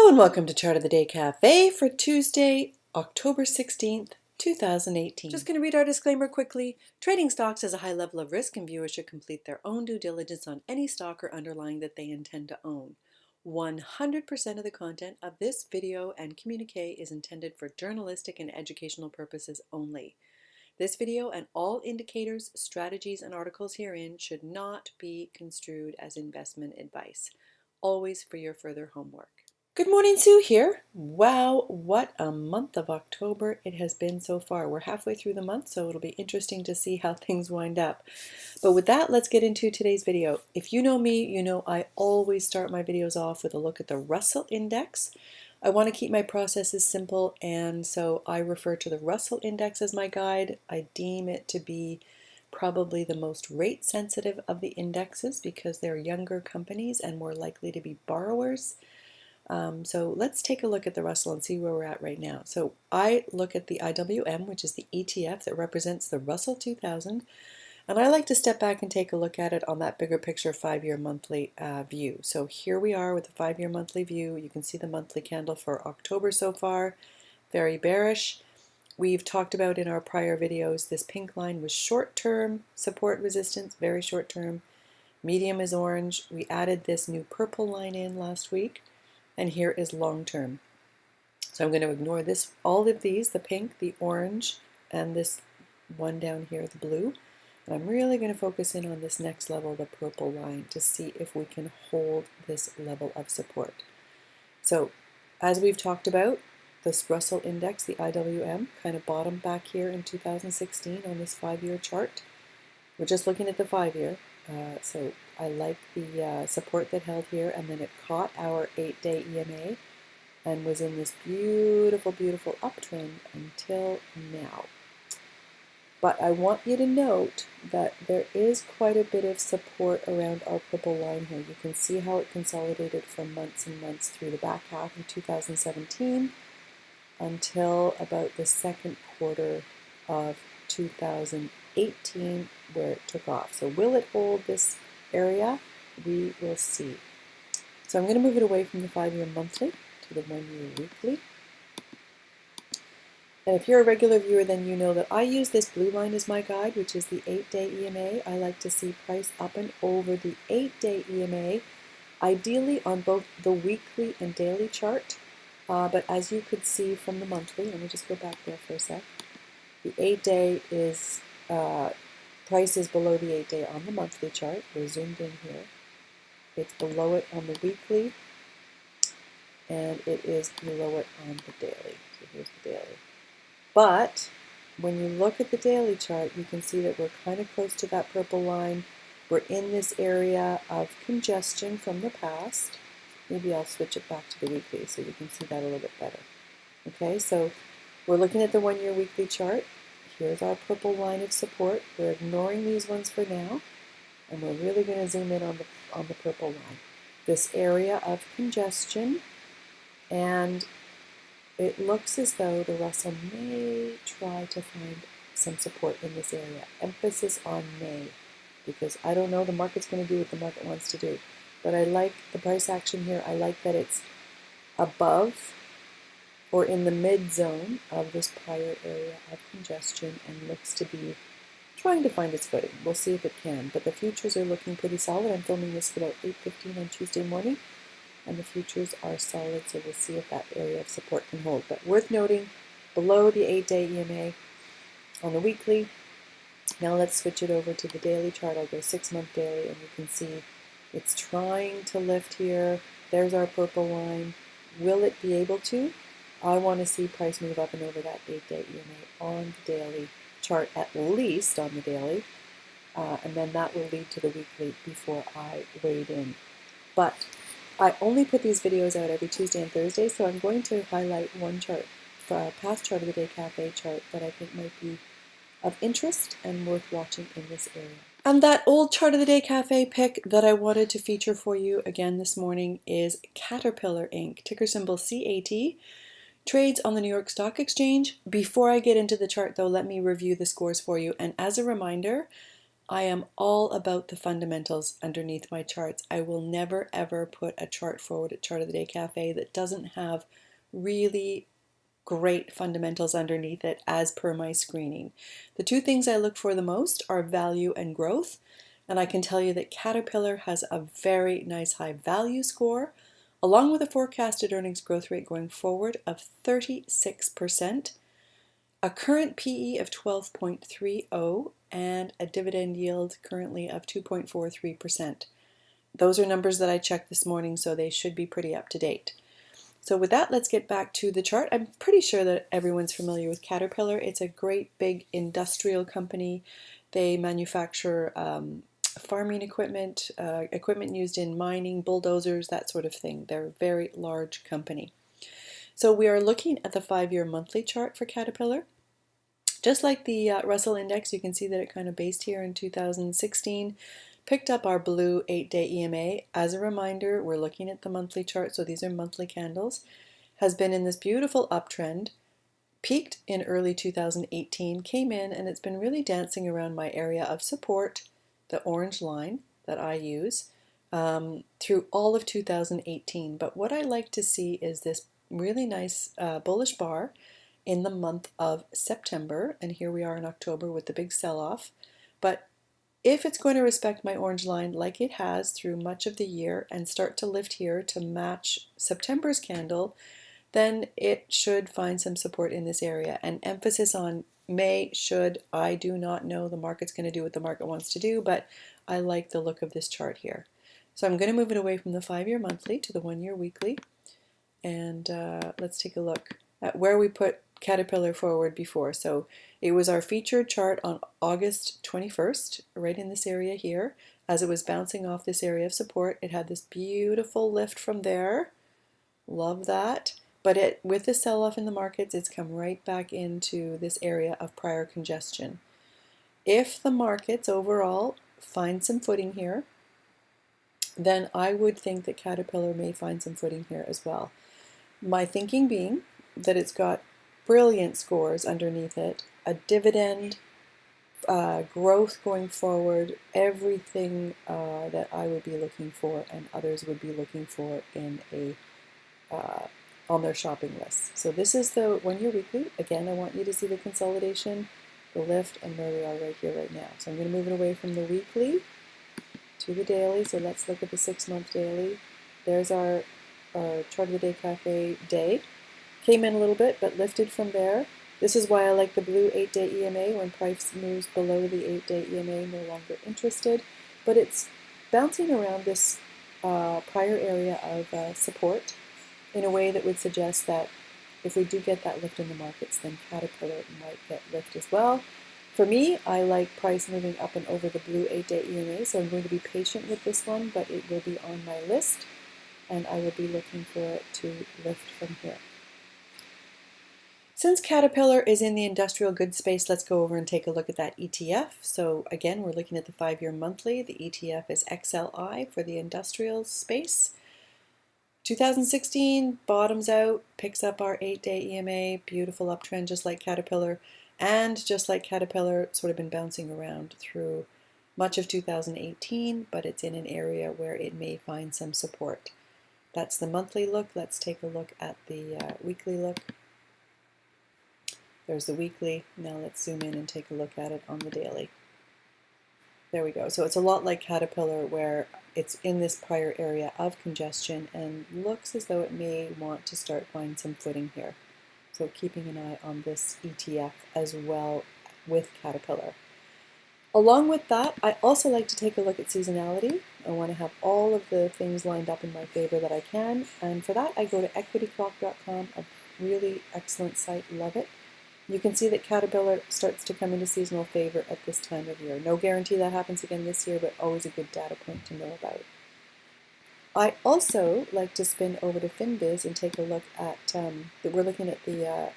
Hello and welcome to Chart of the Day Cafe for Tuesday, October 16th, 2018. Just going to read our disclaimer quickly. Trading stocks has a high level of risk and viewers should complete their own due diligence on any stock or underlying that they intend to own. 100% of the content of this video and communique is intended for journalistic and educational purposes only. This video and all indicators, strategies, and articles herein should not be construed as investment advice. Always for your further homework. Good morning, Sue here. Wow, what a month of October it has been so far. We're halfway through the month, so it'll be interesting to see how things wind up. But with that, let's get into today's video. If you know me, you know I always start my videos off with a look at the Russell Index. I want to keep my processes simple, and so I refer to the Russell Index as my guide. I deem it to be probably the most rate sensitive of the indexes because they're younger companies and more likely to be borrowers. So let's take a look at the Russell and see where we're at right now. So I look at the IWM, which is the ETF that represents the Russell 2000, and I like to step back and take a look at it on that bigger picture 5-year monthly view. So here we are with the 5-year monthly view. You can see the monthly candle for October so far, very bearish. We've talked about in our prior videos, this pink line was short-term support resistance, very short-term. Medium is orange. We added this new purple line in last week. And here is long term. So I'm going to ignore this, all of these, the pink, the orange, and this one down here, the blue. And I'm really going to focus in on this next level, the purple line, to see if we can hold this level of support. So as we've talked about, this Russell Index, the IWM, kind of bottomed back here in 2016 on this 5-year chart. We're just looking at the 5-year. So I like the support that held here, and then it caught our 8-day EMA and was in this beautiful, beautiful uptrend until now. But I want you to note that there is quite a bit of support around our purple line here. You can see how it consolidated for months and months through the back half of 2017 until about the second quarter of 2018, where it took off. So will it hold this area? We will see. So I'm going to move it away from the 5-year monthly to the 1-year weekly. And if you're a regular viewer, then you know that I use this blue line as my guide, which is the 8-day EMA. I like to see price up and over the 8-day EMA, ideally on both the weekly and daily chart. But as you could see from the monthly, let me just go back there for a sec. The 8-day is, price is below the 8-day on the monthly chart. We're zoomed in here. It's below it on the weekly, and it is below it on the daily. So here's the daily. But when you look at the daily chart, you can see that we're kind of close to that purple line. We're in this area of congestion from the past. Maybe I'll switch it back to the weekly so you can see that a little bit better. Okay, so we're looking at the 1-year weekly chart. Here's our purple line of support. We're ignoring these ones for now, and we're really going to zoom in on the purple line. This area of congestion, and it looks as though the Russell may try to find some support in this area. Emphasis on may, because I don't know, the market's going to do what the market wants to do. But I like the price action here. I like that it's above or in the mid zone of this prior area of congestion and looks to be trying to find its footing. We'll see if it can. But the futures are looking pretty solid. I'm filming this at about 8:15 on Tuesday morning, and the futures are solid, so we'll see if that area of support can hold. But worth noting, below the 8-day EMA on the weekly. Now let's switch it over to the daily chart. I'll go 6-month daily, and you can see it's trying to lift here. There's our purple line. Will it be able to? I want to see price move up and over that 8-day EMA on the daily chart, at least on the daily. And then that will lead to the weekly before I wade in. But I only put these videos out every Tuesday and Thursday, so I'm going to highlight one chart, a past Chart of the Day Cafe chart, that I think might be of interest and worth watching in this area. And that old Chart of the Day Cafe pick that I wanted to feature for you again this morning is Caterpillar Inc., ticker symbol CAT, trades on the New York Stock Exchange. Before I get into the chart though, let me review the scores for you. And as a reminder, I am all about the fundamentals underneath my charts. I will never ever put a chart forward at Chart of the Day Cafe that doesn't have really great fundamentals underneath it as per my screening. The two things I look for the most are value and growth. And I can tell you that Caterpillar has a very nice high value score, along with a forecasted earnings growth rate going forward of 36%, a current PE of 12.30, and a dividend yield currently of 2.43%. Those are numbers that I checked this morning, so they should be pretty up to date. So with that, let's get back to the chart. I'm pretty sure that everyone's familiar with Caterpillar. It's a great big industrial company. They manufacture farming equipment, equipment used in mining, bulldozers, that sort of thing. They're a very large company. So we are looking at the 5-year monthly chart for Caterpillar. Just like the Russell Index, you can see that it kind of based here in 2016. Picked up our blue 8-day EMA. As a reminder, we're looking at the monthly chart, so these are monthly candles. Has been in this beautiful uptrend, peaked in early 2018, came in, and it's been really dancing around my area of support, the orange line that I use, through all of 2018. But what I like to see is this really nice bullish bar in the month of September, and here we are in October with the big sell-off. But if it's going to respect my orange line like it has through much of the year and start to lift here to match September's candle, then it should find some support in this area. And emphasis on may, should. I do not know. The market's going to do what the market wants to do, but I like the look of this chart here. So I'm going to move it away from the 5-year monthly to the 1-year weekly. And let's take a look at where we put Caterpillar forward before. So it was our featured chart on August 21st, right in this area here. As it was bouncing off this area of support, it had this beautiful lift from there. Love that. But with the sell-off in the markets, it's come right back into this area of prior congestion. If the markets overall find some footing here, then I would think that Caterpillar may find some footing here as well. My thinking being that it's got brilliant scores underneath it, a dividend, growth going forward, everything that I would be looking for and others would be looking for in a on their shopping list. So this is the 1-year weekly. Again, I want you to see the consolidation, the lift, and where we are right here, right now. So I'm going to move it away from the weekly to the daily. So let's look at the 6-month daily. There's our Chart of the Day Cafe day. Came in a little bit, but lifted from there. This is why I like the blue 8-day EMA. When price moves below the 8-day EMA, no longer interested. But it's bouncing around this prior area of support in a way that would suggest that if we do get that lift in the markets, then Caterpillar might get lift as well. For me, I like price moving up and over the blue 8-day EMA, so I'm going to be patient with this one, but it will be on my list, and I will be looking for it to lift from here. Since Caterpillar is in the industrial goods space, let's go over and take a look at that ETF. So again, we're looking at the 5-year monthly. The ETF is XLI for the industrial space. 2016 bottoms out, picks up our 8-day EMA, beautiful uptrend just like Caterpillar, and just like Caterpillar, sort of been bouncing around through much of 2018, but it's in an area where it may find some support. That's the monthly look. Let's take a look at the weekly look. There's the weekly. Now let's zoom in and take a look at it on the daily. There we go. So it's a lot like Caterpillar, where it's in this prior area of congestion and looks as though it may want to start finding some footing here. So keeping an eye on this ETF as well with Caterpillar. Along with that, I also like to take a look at seasonality. I want to have all of the things lined up in my favor that I can. And for that, I go to equityclock.com, a really excellent site, love it. You can see that Caterpillar starts to come into seasonal favor at this time of year. No guarantee that happens again this year, but always a good data point to know about. I also like to spin over to FinBiz and take a look at, we're looking at the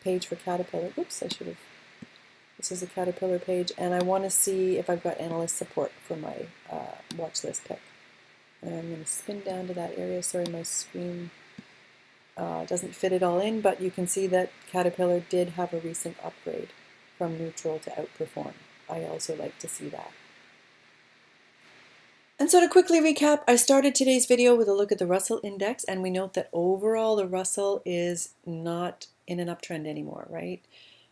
page for Caterpillar. Oops, this is the Caterpillar page, and I want to see if I've got analyst support for my watch list pick. And I'm going to spin down to that area. Sorry, my screen doesn't fit it all in, but you can see that Caterpillar did have a recent upgrade from neutral to outperform. I also like to see that. And so to quickly recap, I started today's video with a look at the Russell Index, and we note that overall the Russell is not in an uptrend anymore, right?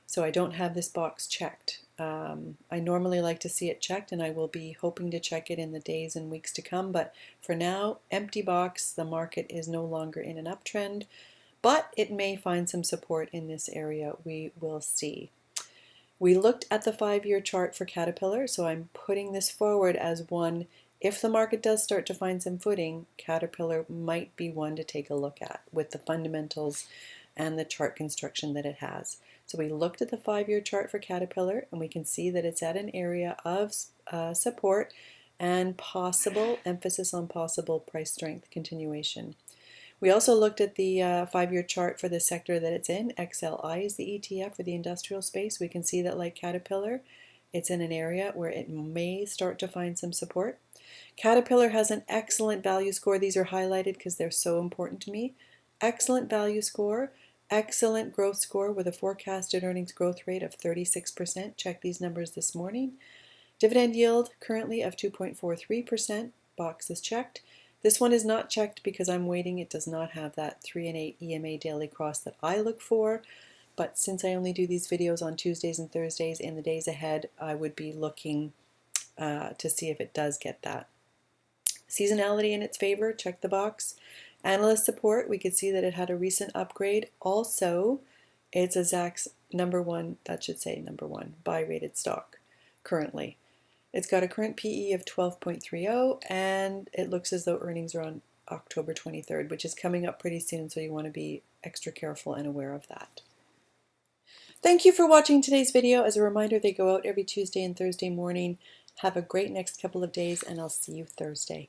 So I don't have this box checked. I normally like to see it checked, and I will be hoping to check it in the days and weeks to come, but for now, empty box, the market is no longer in an uptrend, but it may find some support in this area. We will see. We looked at the 5-year chart for Caterpillar, so I'm putting this forward as one, if the market does start to find some footing, Caterpillar might be one to take a look at with the fundamentals and the chart construction that it has. So we looked at the 5-year chart for Caterpillar, and we can see that it's at an area of support and possible, emphasis on possible price strength continuation. We also looked at the 5-year chart for the sector that it's in. XLI is the ETF for the industrial space. We can see that, like Caterpillar, it's in an area where it may start to find some support. Caterpillar has an excellent value score. These are highlighted because they're so important to me. Excellent value score, excellent growth score with a forecasted earnings growth rate of 36%. Check these numbers this morning. Dividend yield currently of 2.43%. Box is checked. This one is not checked because I'm waiting. It does not have that 3 and 8 EMA daily cross that I look for. But since I only do these videos on Tuesdays and Thursdays in the days ahead, I would be looking to see if it does get that. Seasonality in its favor, check the box. Analyst support, we could see that it had a recent upgrade. Also, it's a Zacks number one, that should say number one, buy rated stock currently. It's got a current PE of 12.30, and it looks as though earnings are on October 23rd, which is coming up pretty soon, so you want to be extra careful and aware of that. Thank you for watching today's video. As a reminder, they go out every Tuesday and Thursday morning. Have a great next couple of days, and I'll see you Thursday.